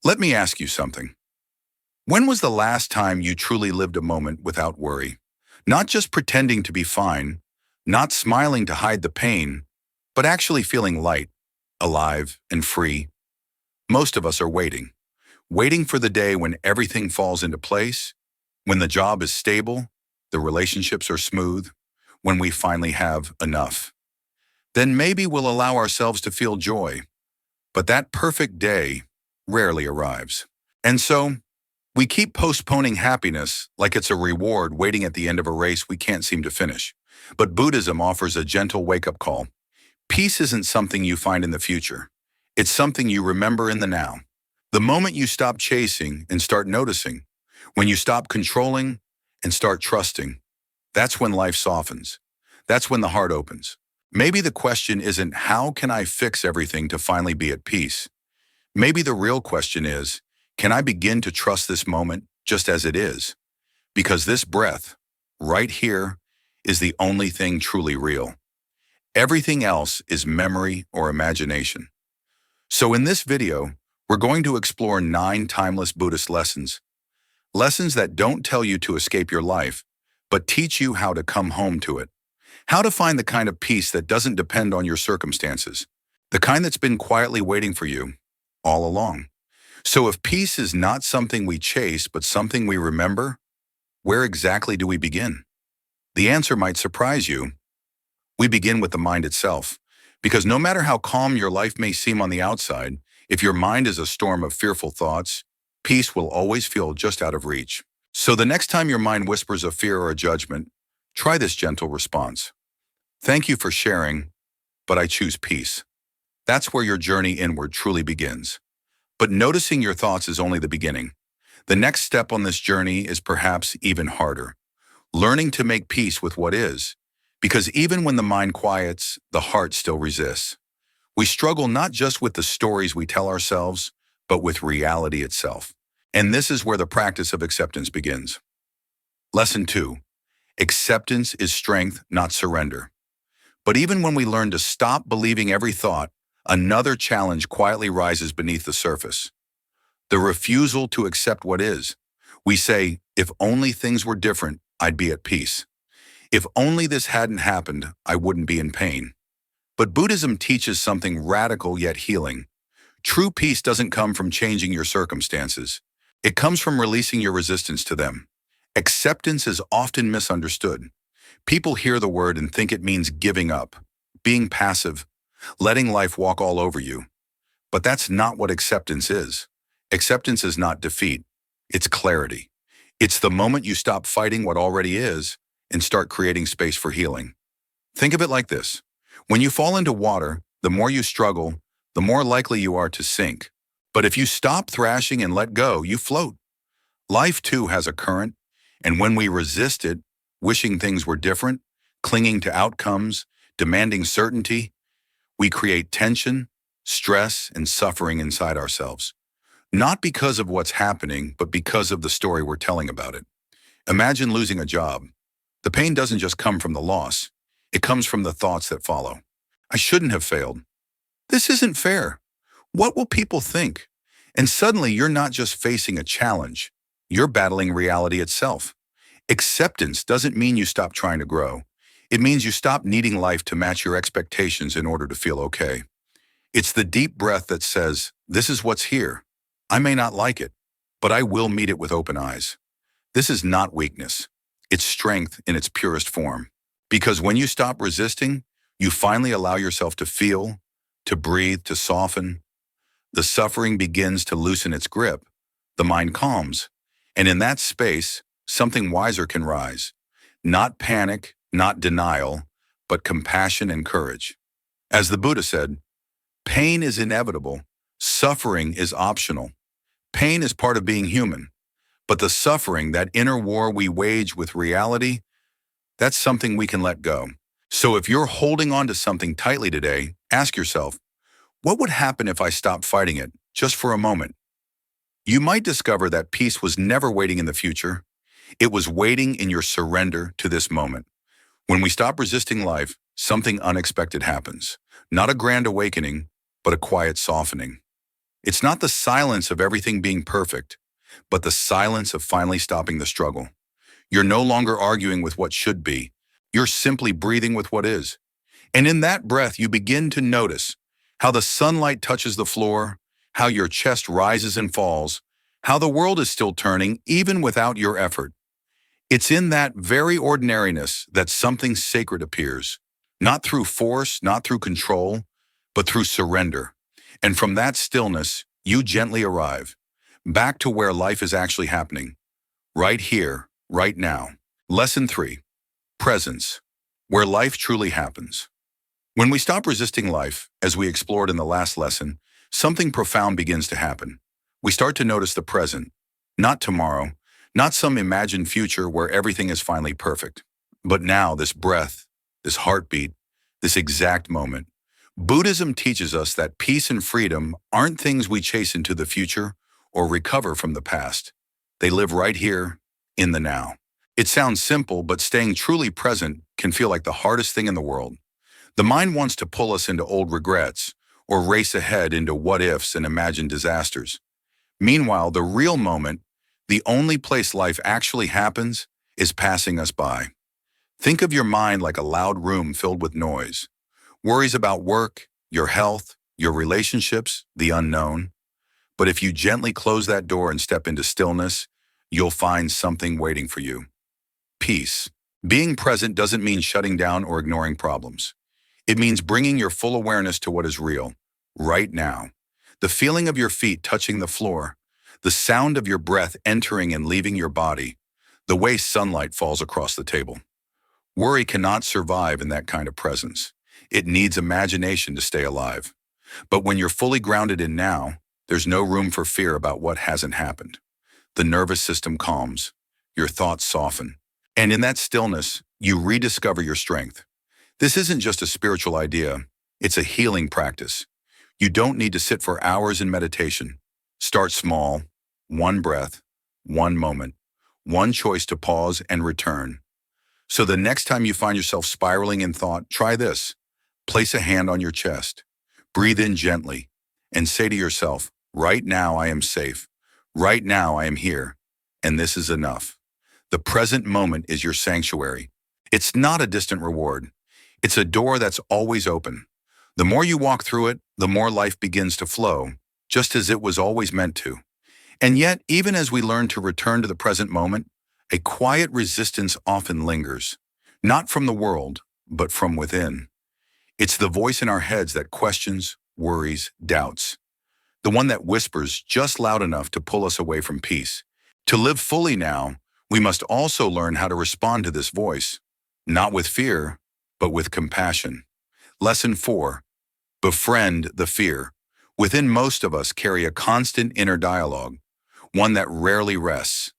Let me ask you something. When was the last time you truly lived a moment without worry? Not just pretending to be fine, not smiling to hide the pain, but actually feeling light, alive, and free. Most of us are waiting for the day when everything falls into place, when the job is stable, the relationships are smooth, when we finally have enough. Then maybe we'll allow ourselves to feel joy. But that perfect day rarely arrives. And so, we keep postponing happiness like it's a reward waiting at the end of a race we can't seem to finish. But Buddhism offers a gentle wake-up call. Peace isn't something you find in the future. It's something you remember in the now. The moment you stop chasing and start noticing, when you stop controlling and start trusting, that's when life softens. That's when the heart opens. Maybe the question isn't how can I fix everything to finally be at peace? Maybe the real question is, can I begin to trust this moment just as it is? Because this breath, right here, is the only thing truly real. Everything else is memory or imagination. So in this video, we're going to explore 9 timeless Buddhist lessons. Lessons that don't tell you to escape your life, but teach you how to come home to it. How to find the kind of peace that doesn't depend on your circumstances. The kind that's been quietly waiting for you all along. So if peace is not something we chase, but something we remember, where exactly do we begin? The answer might surprise you. We begin with the mind itself. Because no matter how calm your life may seem on the outside, if your mind is a storm of fearful thoughts, peace will always feel just out of reach. So the next time your mind whispers a fear or a judgment, try this gentle response. Thank you for sharing, but I choose peace. That's where your journey inward truly begins. But noticing your thoughts is only the beginning. The next step on this journey is perhaps even harder. Learning to make peace with what is. Because even when the mind quiets, the heart still resists. We struggle not just with the stories we tell ourselves, but with reality itself. And this is where the practice of acceptance begins. Lesson 2. Acceptance is strength, not surrender. But even when we learn to stop believing every thought, another challenge quietly rises beneath the surface. The refusal to accept what is. We say, if only things were different, I'd be at peace. If only this hadn't happened, I wouldn't be in pain. But Buddhism teaches something radical yet healing. True peace doesn't come from changing your circumstances. It comes from releasing your resistance to them. Acceptance is often misunderstood. People hear the word and think it means giving up, being passive, letting life walk all over you. But that's not what acceptance is. Acceptance is not defeat. It's clarity. It's the moment you stop fighting what already is and start creating space for healing. Think of it like this. When you fall into water, the more you struggle, the more likely you are to sink. But if you stop thrashing and let go, you float. Life too has a current, and when we resist it, wishing things were different, clinging to outcomes, demanding certainty, we create tension, stress, and suffering inside ourselves. Not because of what's happening, but because of the story we're telling about it. Imagine losing a job. The pain doesn't just come from the loss. It comes from the thoughts that follow. I shouldn't have failed. This isn't fair. What will people think? And suddenly you're not just facing a challenge. You're battling reality itself. Acceptance doesn't mean you stop trying to grow. It means you stop needing life to match your expectations in order to feel okay. It's the deep breath that says, this is what's here. I may not like it, but I will meet it with open eyes. This is not weakness. It's strength in its purest form. Because when you stop resisting, you finally allow yourself to feel, to breathe, to soften. The suffering begins to loosen its grip. The mind calms. And in that space, something wiser can rise. Not panic, not denial, but compassion and courage. As the Buddha said, pain is inevitable. Suffering is optional. Pain is part of being human. But the suffering, that inner war we wage with reality, that's something we can let go. So if you're holding on to something tightly today, ask yourself, what would happen if I stopped fighting it, just for a moment? You might discover that peace was never waiting in the future. It was waiting in your surrender to this moment. When we stop resisting life, something unexpected happens. Not a grand awakening, but a quiet softening. It's not the silence of everything being perfect, but the silence of finally stopping the struggle. You're no longer arguing with what should be. You're simply breathing with what is. And in that breath, you begin to notice how the sunlight touches the floor, how your chest rises and falls, how the world is still turning even without your effort. It's in that very ordinariness that something sacred appears, not through force, not through control, but through surrender. And from that stillness, you gently arrive, back to where life is actually happening, right here, right now. Lesson 3. Presence, where life truly happens. When we stop resisting life, as we explored in the last lesson, something profound begins to happen. We start to notice the present, not tomorrow, not some imagined future where everything is finally perfect, but now this breath, this heartbeat, this exact moment. Buddhism teaches us that peace and freedom aren't things we chase into the future or recover from the past. They live right here, in the now. It sounds simple, but staying truly present can feel like the hardest thing in the world. The mind wants to pull us into old regrets or race ahead into what-ifs and imagined disasters. Meanwhile, the real moment, the only place life actually happens, is passing us by. Think of your mind like a loud room filled with noise. Worries about work, your health, your relationships, the unknown. But if you gently close that door and step into stillness, you'll find something waiting for you. Peace. Being present doesn't mean shutting down or ignoring problems. It means bringing your full awareness to what is real, right now. The feeling of your feet touching the floor, the sound of your breath entering and leaving your body, the way sunlight falls across the table. Worry cannot survive in that kind of presence. It needs imagination to stay alive. But when you're fully grounded in now, there's no room for fear about what hasn't happened. The nervous system calms, your thoughts soften, and in that stillness, you rediscover your strength. This isn't just a spiritual idea, it's a healing practice. You don't need to sit for hours in meditation. Start small, one breath, one moment, one choice to pause and return. So the next time you find yourself spiraling in thought, try this. Place a hand on your chest, breathe in gently, and say to yourself, right now I am safe, right now I am here, and this is enough. The present moment is your sanctuary. It's not a distant reward. It's a door that's always open. The more you walk through it, the more life begins to flow, just as it was always meant to. And yet, even as we learn to return to the present moment, a quiet resistance often lingers, not from the world, but from within. It's the voice in our heads that questions, worries, doubts. The one that whispers just loud enough to pull us away from peace. To live fully now, we must also learn how to respond to this voice, not with fear, but with compassion. Lesson 4. Befriend the fear. Within most of us carry a constant inner dialogue, one that rarely rests.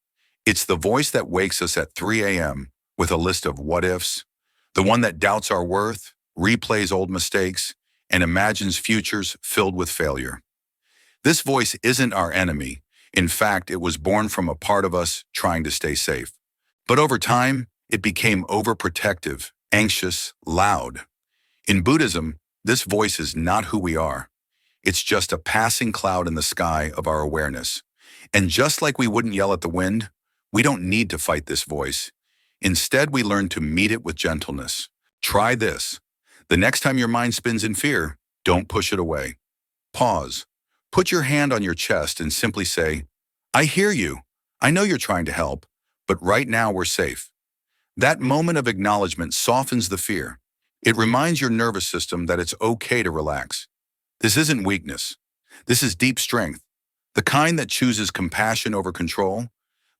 It's the voice that wakes us at 3 a.m. with a list of what-ifs, the one that doubts our worth, replays old mistakes, and imagines futures filled with failure. This voice isn't our enemy. In fact, it was born from a part of us trying to stay safe. But over time, it became overprotective, anxious, loud. In Buddhism, this voice is not who we are. It's just a passing cloud in the sky of our awareness. And just like we wouldn't yell at the wind, we don't need to fight this voice. Instead, we learn to meet it with gentleness. Try this. The next time your mind spins in fear, don't push it away. Pause. Put your hand on your chest and simply say, I hear you. I know you're trying to help, but right now we're safe. That moment of acknowledgement softens the fear. It reminds your nervous system that it's okay to relax. This isn't weakness. This is deep strength. The kind that chooses compassion over control,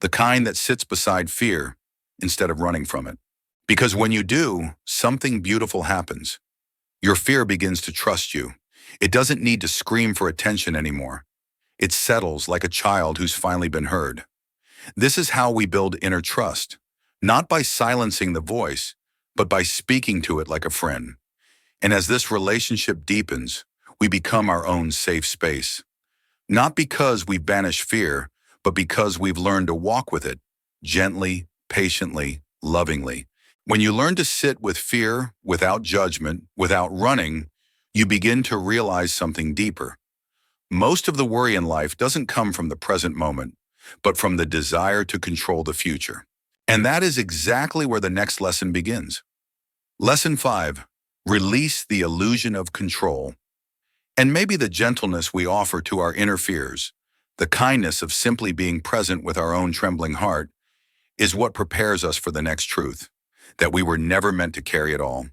the kind that sits beside fear instead of running from it. Because when you do, something beautiful happens. Your fear begins to trust you. It doesn't need to scream for attention anymore. It settles like a child who's finally been heard. This is how we build inner trust, not by silencing the voice, but by speaking to it like a friend. And as this relationship deepens, we become our own safe space. Not because we banish fear, but because we've learned to walk with it, gently, patiently, lovingly. When you learn to sit with fear, without judgment, without running, you begin to realize something deeper. Most of the worry in life doesn't come from the present moment, but from the desire to control the future. And that is exactly where the next lesson begins. Lesson 5. Release the illusion of control. And maybe the gentleness we offer to our inner fears, the kindness of simply being present with our own trembling heart, is what prepares us for the next truth, that we were never meant to carry it all.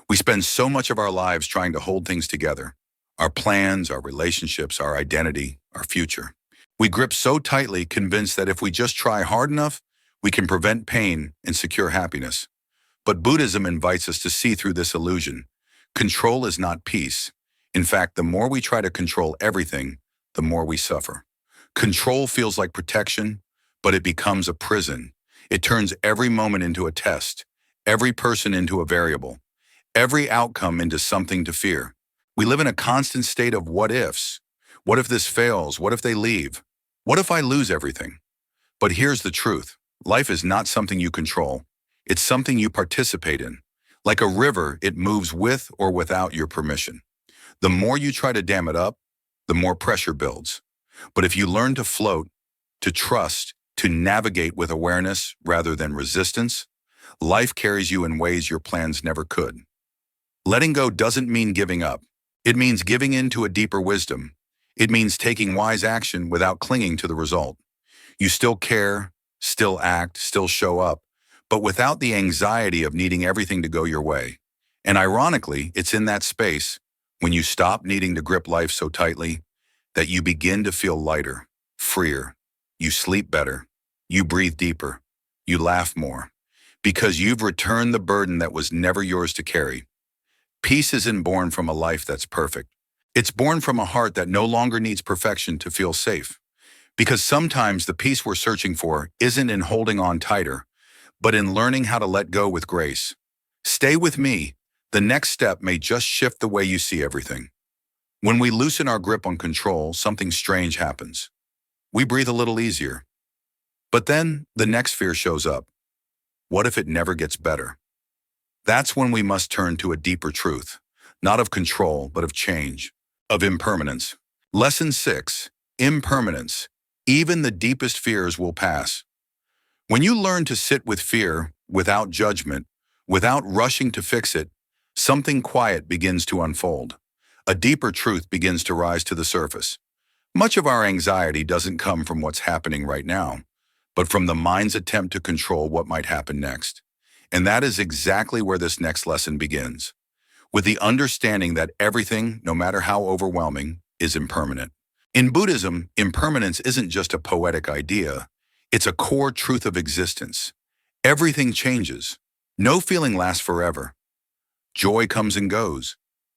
We spend so much of our lives trying to hold things together, our plans, our relationships, our identity, our future. We grip so tightly, convinced that if we just try hard enough, we can prevent pain and secure happiness. But Buddhism invites us to see through this illusion. Control is not peace. In fact, the more we try to control everything, the more we suffer. Control feels like protection, but it becomes a prison. It turns every moment into a test, every person into a variable, every outcome into something to fear. We live in a constant state of what ifs. What if this fails? What if they leave? What if I lose everything? But here's the truth. Life is not something you control. It's something you participate in. Like a river, it moves with or without your permission. The more you try to dam it up, the more pressure builds. But if you learn to float, to trust, to navigate with awareness rather than resistance, life carries you in ways your plans never could. Letting go doesn't mean giving up. It means giving in to a deeper wisdom. It means taking wise action without clinging to the result. You still care, still act, still show up, but without the anxiety of needing everything to go your way. And ironically, it's in that space, when you stop needing to grip life so tightly, that you begin to feel lighter, freer. You sleep better. You breathe deeper. You laugh more. Because you've returned the burden that was never yours to carry. Peace isn't born from a life that's perfect. It's born from a heart that no longer needs perfection to feel safe. Because sometimes the peace we're searching for isn't in holding on tighter, but in learning how to let go with grace. Stay with me. The next step may just shift the way you see everything. When we loosen our grip on control, something strange happens. We breathe a little easier. But then the next fear shows up. What if it never gets better? That's when we must turn to a deeper truth, not of control, but of change, of impermanence. Lesson 6, Impermanence. Even the deepest fears will pass. When you learn to sit with fear, without judgment, without rushing to fix it, something quiet begins to unfold. A deeper truth begins to rise to the surface. Much of our anxiety doesn't come from what's happening right now, but from the mind's attempt to control what might happen next. And that is exactly where this next lesson begins, with the understanding that everything, no matter how overwhelming, is impermanent. In Buddhism, impermanence isn't just a poetic idea, it's a core truth of existence. Everything changes. No feeling lasts forever. Joy comes and goes.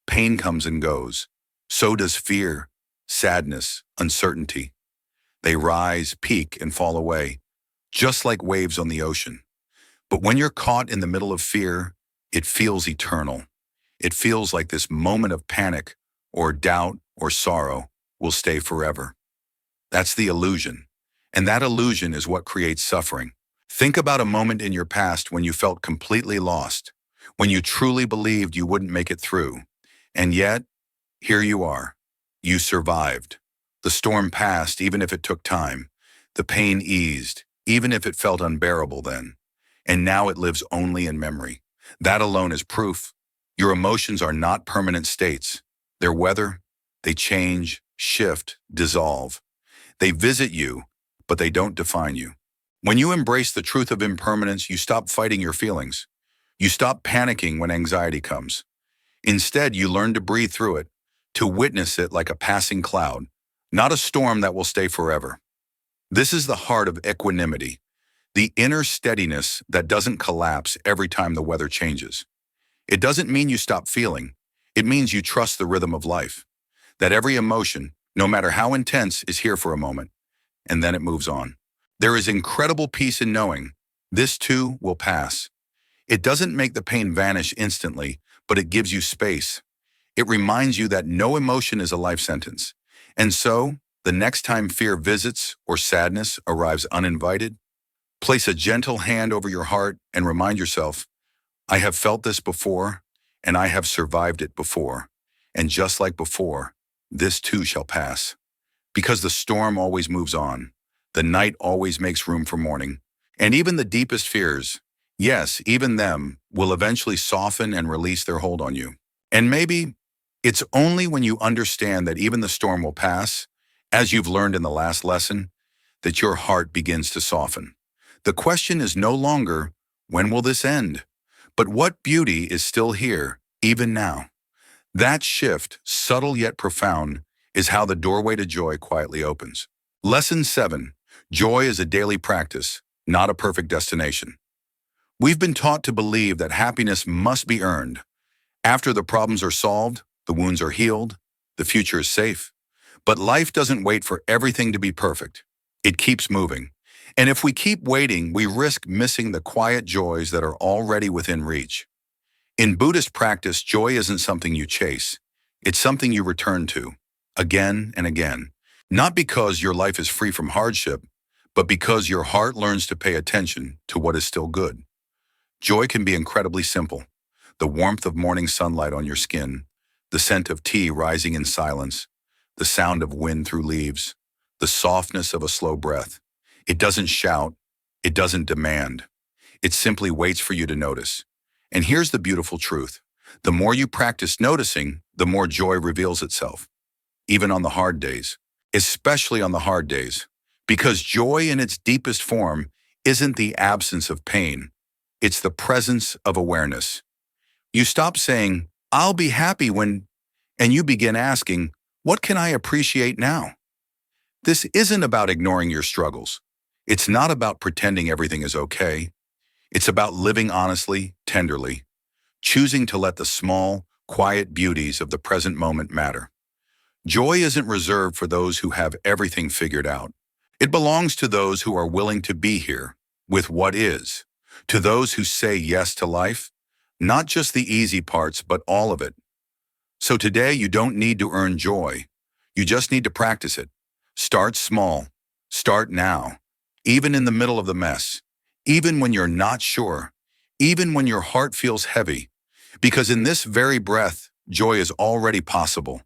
Pain comes and goes. So does fear, sadness, uncertainty. They rise, peak, and fall away, just like waves on the ocean. But when you're caught in the middle of fear, it feels eternal. It feels like this moment of panic, or doubt, or sorrow will stay forever. That's the illusion. And that illusion is what creates suffering. Think about a moment in your past when you felt completely lost, when you truly believed you wouldn't make it through. And yet, here you are. You survived. The storm passed, even if it took time. The pain eased, even if it felt unbearable then. And now it lives only in memory. That alone is proof. Your emotions are not permanent states. They're weather. They change, shift, dissolve. They visit you, but they don't define you. When you embrace the truth of impermanence, you stop fighting your feelings. You stop panicking when anxiety comes. Instead, you learn to breathe through it, to witness it like a passing cloud, not a storm that will stay forever. This is the heart of equanimity, the inner steadiness that doesn't collapse every time the weather changes. It doesn't mean you stop feeling. It means you trust the rhythm of life, that every emotion, no matter how intense, is here for a moment, and then it moves on. There is incredible peace in knowing this too will pass. It doesn't make the pain vanish instantly, but it gives you space. It reminds you that no emotion is a life sentence. And so, the next time fear visits or sadness arrives uninvited, place a gentle hand over your heart and remind yourself, I have felt this before, and I have survived it before. And just like before, this too shall pass. Because the storm always moves on, the night always makes room for morning, and even the deepest fears, yes, even them, will eventually soften and release their hold on you. And maybe it's only when you understand that even the storm will pass, as you've learned in the last lesson, that your heart begins to soften. The question is no longer, when will this end? But what beauty is still here, even now? That shift, subtle yet profound, is how the doorway to joy quietly opens. Lesson 7. Joy is a daily practice, not a perfect destination. We've been taught to believe that happiness must be earned. After the problems are solved, the wounds are healed, the future is safe. But life doesn't wait for everything to be perfect. It keeps moving. And if we keep waiting, we risk missing the quiet joys that are already within reach. In Buddhist practice, joy isn't something you chase. It's something you return to, again and again. Not because your life is free from hardship, but because your heart learns to pay attention to what is still good. Joy can be incredibly simple. The warmth of morning sunlight on your skin, the scent of tea rising in silence, the sound of wind through leaves, the softness of a slow breath. It doesn't shout, it doesn't demand. It simply waits for you to notice. And here's the beautiful truth. The more you practice noticing, the more joy reveals itself, even on the hard days, especially on the hard days, because joy in its deepest form isn't the absence of pain. It's the presence of awareness. You stop saying, I'll be happy when, and you begin asking, what can I appreciate now? This isn't about ignoring your struggles. It's not about pretending everything is okay. It's about living honestly, tenderly, choosing to let the small, quiet beauties of the present moment matter. Joy isn't reserved for those who have everything figured out. It belongs to those who are willing to be here with what is, to those who say yes to life, not just the easy parts, but all of it. So today you don't need to earn joy. You just need to practice it. Start small. Start now. Even in the middle of the mess. Even when you're not sure. Even when your heart feels heavy. Because in this very breath, joy is already possible.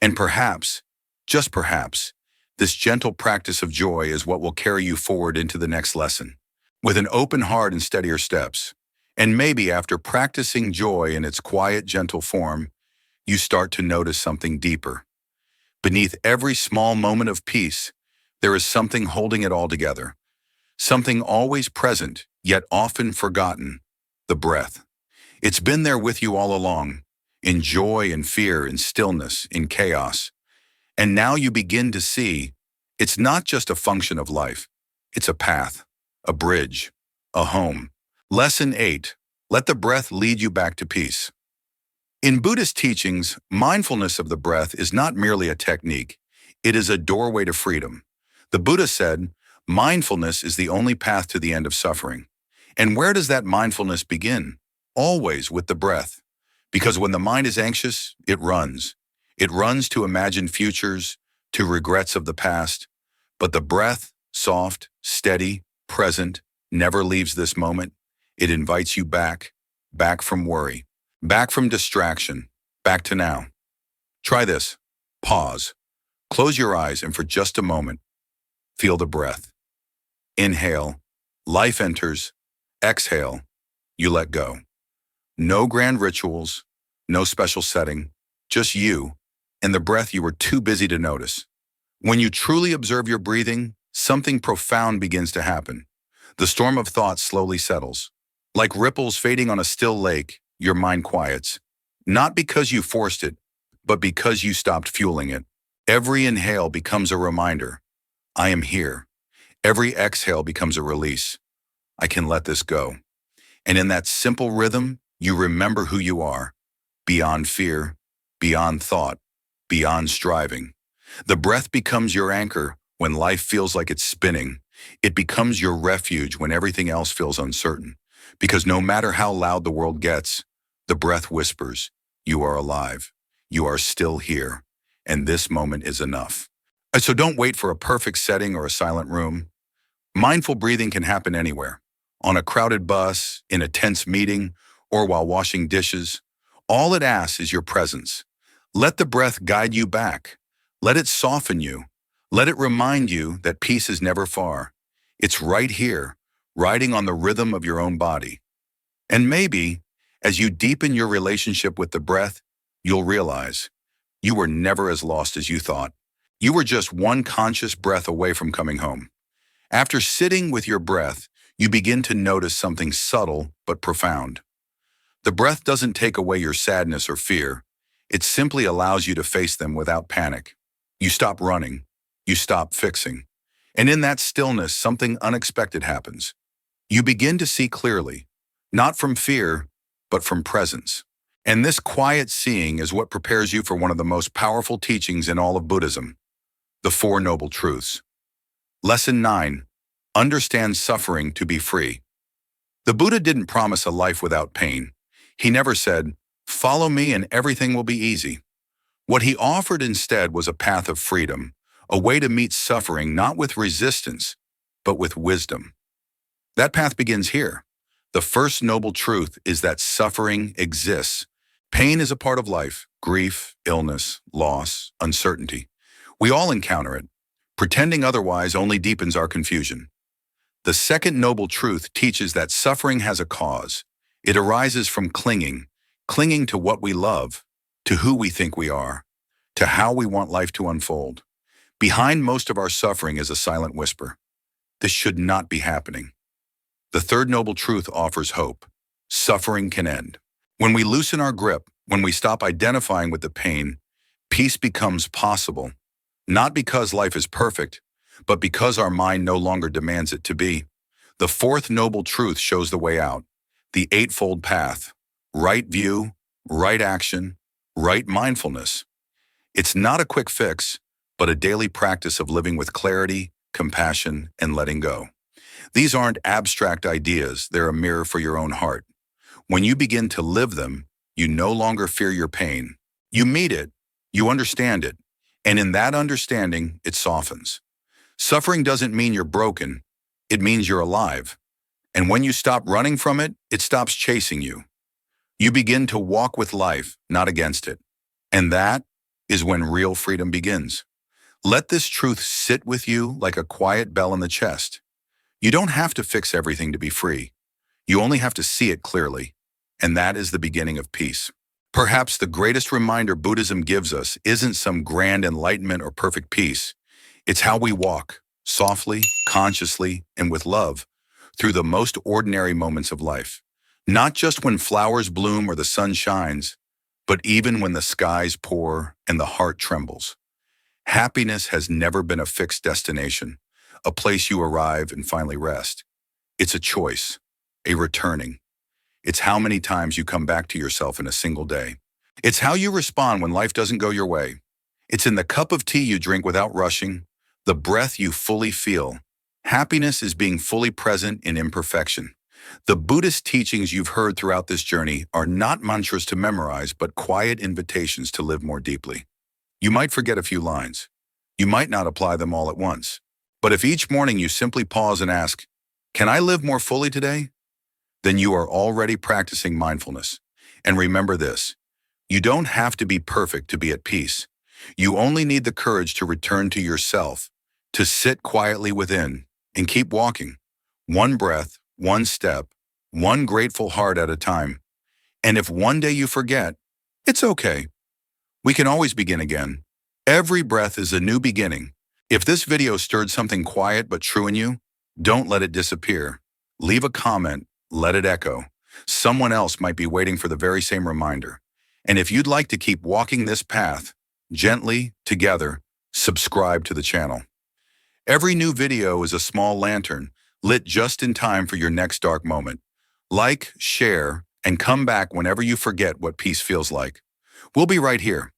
And perhaps, just perhaps, this gentle practice of joy is what will carry you forward into the next lesson. With an open heart and steadier steps. And maybe after practicing joy in its quiet, gentle form, you start to notice something deeper. Beneath every small moment of peace, there is something holding it all together. Something always present, yet often forgotten, the breath. It's been there with you all along, in joy and fear, in stillness, in chaos. And now you begin to see, it's not just a function of life. It's a path, a bridge, a home. Lesson 8. Let the breath lead you back to peace. In Buddhist teachings, mindfulness of the breath is not merely a technique. It is a doorway to freedom. The Buddha said, mindfulness is the only path to the end of suffering. And where does that mindfulness begin? Always with the breath. Because when the mind is anxious, it runs. It runs to imagine futures, to regrets of the past. But the breath, soft, steady, present, never leaves this moment. It invites you back, back from worry. Back from distraction, back to now. Try this. Pause. Close your eyes and for just a moment, feel the breath. Inhale, life enters. Exhale, you let go. No grand rituals, no special setting, just you and the breath you were too busy to notice. When you truly observe your breathing, something profound begins to happen. The storm of thought slowly settles. Like ripples fading on a still lake, your mind quiets. Not because you forced it, but because you stopped fueling it. Every inhale becomes a reminder. I am here. Every exhale becomes a release. I can let this go. And in that simple rhythm, you remember who you are. Beyond fear, beyond thought, beyond striving. The breath becomes your anchor when life feels like it's spinning. It becomes your refuge when everything else feels uncertain. Because no matter how loud the world gets, the breath whispers, you are alive. You are still here. And this moment is enough. So don't wait for a perfect setting or a silent room. Mindful breathing can happen anywhere. On a crowded bus, in a tense meeting, or while washing dishes. All it asks is your presence. Let the breath guide you back. Let it soften you. Let it remind you that peace is never far. It's right here, riding on the rhythm of your own body. And maybe, as you deepen your relationship with the breath, you'll realize you were never as lost as you thought. You were just one conscious breath away from coming home. After sitting with your breath, you begin to notice something subtle but profound. The breath doesn't take away your sadness or fear. It simply allows you to face them without panic. You stop running. You stop fixing. And in that stillness, something unexpected happens. You begin to see clearly, not from fear, but from presence. And this quiet seeing is what prepares you for one of the most powerful teachings in all of Buddhism, the Four Noble Truths. Lesson 9. Understand suffering to be free. The Buddha didn't promise a life without pain. He never said, "Follow me and everything will be easy." What he offered instead was a path of freedom, a way to meet suffering not with resistance, but with wisdom. That path begins here. The first noble truth is that suffering exists. Pain is a part of life: grief, illness, loss, uncertainty. We all encounter it. Pretending otherwise only deepens our confusion. The second noble truth teaches that suffering has a cause. It arises from clinging to what we love, to who we think we are, to how we want life to unfold. Behind most of our suffering is a silent whisper. This should not be happening. The third noble truth offers hope. Suffering can end. When we loosen our grip, when we stop identifying with the pain, peace becomes possible. Not because life is perfect, but because our mind no longer demands it to be. The fourth noble truth shows the way out. The Eightfold Path. Right view, right action, right mindfulness. It's not a quick fix, but a daily practice of living with clarity, compassion, and letting go. These aren't abstract ideas, they're a mirror for your own heart. When you begin to live them, you no longer fear your pain. You meet it, you understand it, and in that understanding, it softens. Suffering doesn't mean you're broken, it means you're alive. And when you stop running from it, it stops chasing you. You begin to walk with life, not against it. And that is when real freedom begins. Let this truth sit with you like a quiet bell in the chest. You don't have to fix everything to be free. You only have to see it clearly. And that is the beginning of peace. Perhaps the greatest reminder Buddhism gives us isn't some grand enlightenment or perfect peace. It's how we walk, softly, consciously, and with love, through the most ordinary moments of life. Not just when flowers bloom or the sun shines, but even when the skies pour and the heart trembles. Happiness has never been a fixed destination, a place you arrive and finally rest. It's a choice, a returning. It's how many times you come back to yourself in a single day. It's how you respond when life doesn't go your way. It's in the cup of tea you drink without rushing, the breath you fully feel. Happiness is being fully present in imperfection. The Buddhist teachings you've heard throughout this journey are not mantras to memorize, but quiet invitations to live more deeply. You might forget a few lines. You might not apply them all at once. But if each morning you simply pause and ask, "Can I live more fully today?" then you are already practicing mindfulness. And remember this, you don't have to be perfect to be at peace. You only need the courage to return to yourself, to sit quietly within, and keep walking. One breath, one step, one grateful heart at a time. And if one day you forget, it's okay. We can always begin again. Every breath is a new beginning. If this video stirred something quiet but true in you, don't let it disappear. Leave a comment, let it echo. Someone else might be waiting for the very same reminder. And if you'd like to keep walking this path, gently, together, subscribe to the channel. Every new video is a small lantern, lit just in time for your next dark moment. Like, share, and come back whenever you forget what peace feels like. We'll be right here.